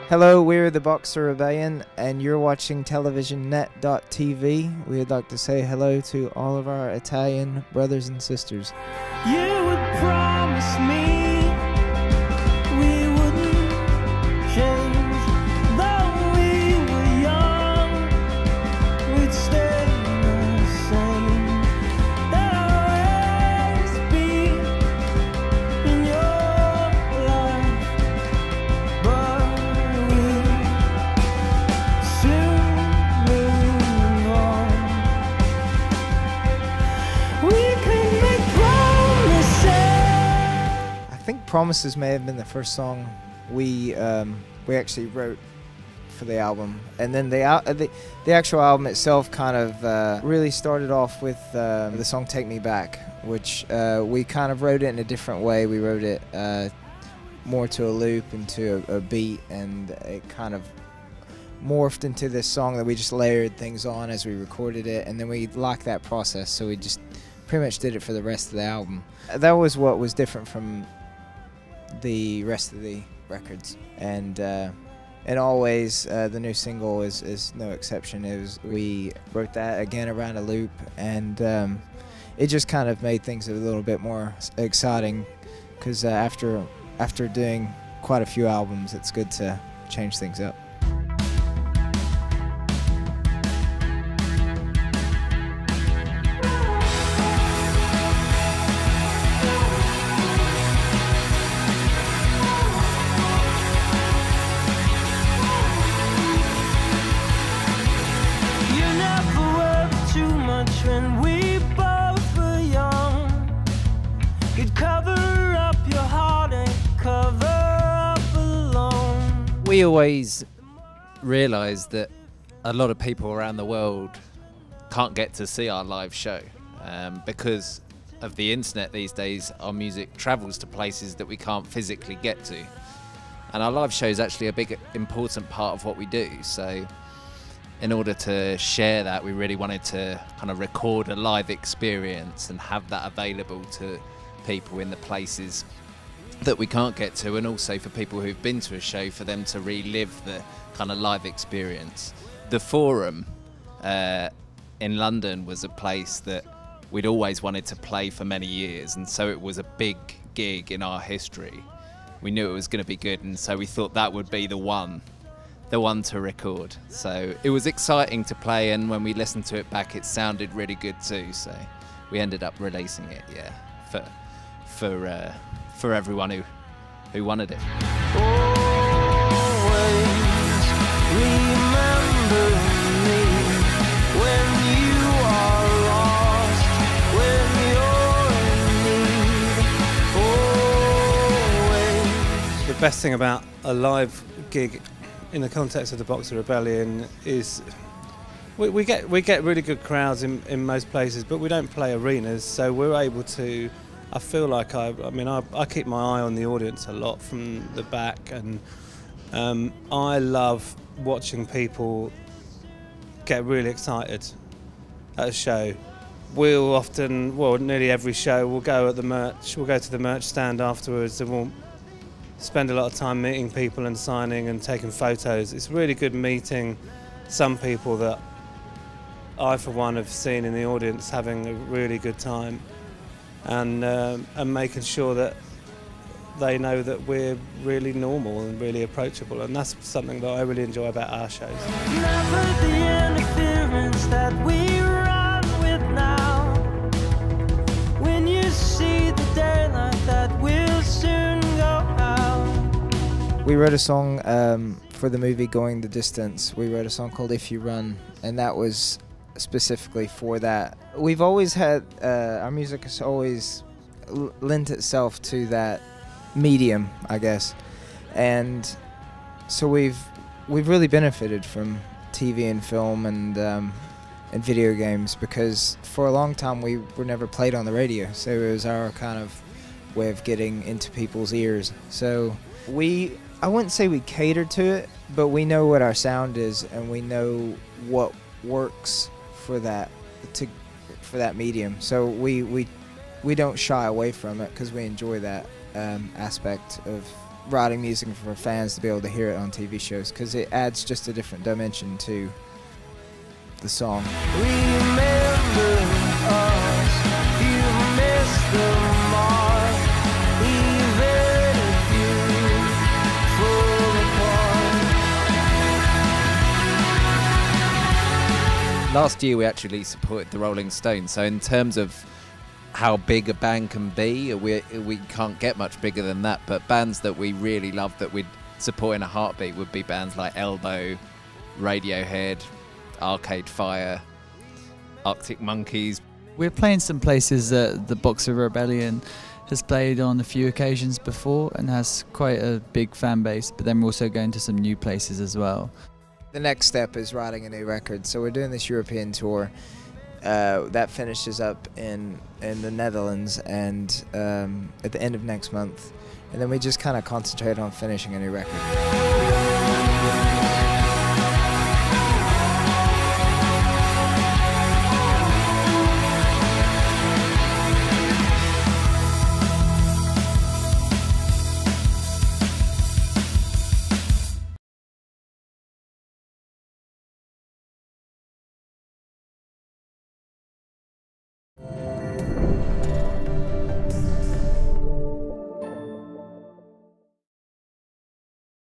Hello, we're the Boxer Rebellion, and you're watching televisionnet.tv. We'd like to say hello to all of our Italian brothers and sisters. You would promise me we wouldn't change, though we were young, we'd stay the same. There'll always be in your life, but we'll soon move on. We can make I think Promises may have been the first song we actually wrote for the album, and then the actual album itself kind of really started off with the song "Take Me Back," which we kind of wrote it in a different way. We wrote it more to a loop and to a beat, and it kind of morphed into this song that we just layered things on as we recorded it, and then we liked that process, so we just pretty much did it for the rest of the album. That was what was different from the rest of the records, and always the new single is no exception. We wrote that again around a loop, and it just kind of made things a little bit more exciting, because after doing quite a few albums, it's good to change things up. when we both were young. You'd cover up your heart and cover up alone. We always realise that a lot of people around the world can't get to see our live show because of the internet these days. Our music travels to places that we can't physically get to, and our live show is actually a big important part of what we do. So in order to share that, we really wanted to kind of record a live experience and have that available to people in the places that we can't get to, and also for people who've been to a show, for them to relive the kind of live experience. The Forum in London was a place that we'd always wanted to play for many years, and so it was a big gig in our history. We knew it was going to be good, and so we thought that would be the one to record. So it was exciting to play, and when we listened to it back, it sounded really good too. So we ended up releasing it, yeah, for everyone who wanted it. Always remember me when you are lost, when you're in need. Always. The best thing about a live gig in the context of the Boxer Rebellion is we get really good crowds in most places, but we don't play arenas, so we're able to, I feel like I keep my eye on the audience a lot from the back, and I love watching people get really excited at a show. We'll often, well, nearly every show, we'll go to the merch stand afterwards, and we'll spend a lot of time meeting people and signing and taking photos. It's really good meeting some people that I, for one, have seen in the audience having a really good time, and making sure that they know that we're really normal and really approachable, and that's something that I really enjoy about our shows. Never the interference that we run with now. When you see the daylight that will soon go out. We wrote a song for the movie Going the Distance. We wrote a song called If You Run, and that was specifically for that. We've always had, our music has always lent itself to that medium, I guess, and so we've really benefited from TV and film and video games, because for a long time we were never played on the radio, so it was our kind of way of getting into people's ears. So I wouldn't say we cater to it, but we know what our sound is, and we know what works for that medium. So we don't shy away from it, because we enjoy that aspect of writing music for fans to be able to hear it on TV shows, because it adds just a different dimension to the song. Remember us, you missed the mark, even if you fall apart. Last year we actually supported the Rolling Stones, so in terms of how big a band can be, we can't get much bigger than that, but bands that we really love that we'd support in a heartbeat would be bands like Elbow, Radiohead, Arcade Fire, Arctic Monkeys. We're playing some places that the Boxer Rebellion has played on a few occasions before and has quite a big fan base, but then we're also going to some new places as well. The next step is writing a new record, so we're doing this European tour. That finishes up in the Netherlands and at the end of next month, and then we just kind of concentrate on finishing a new record.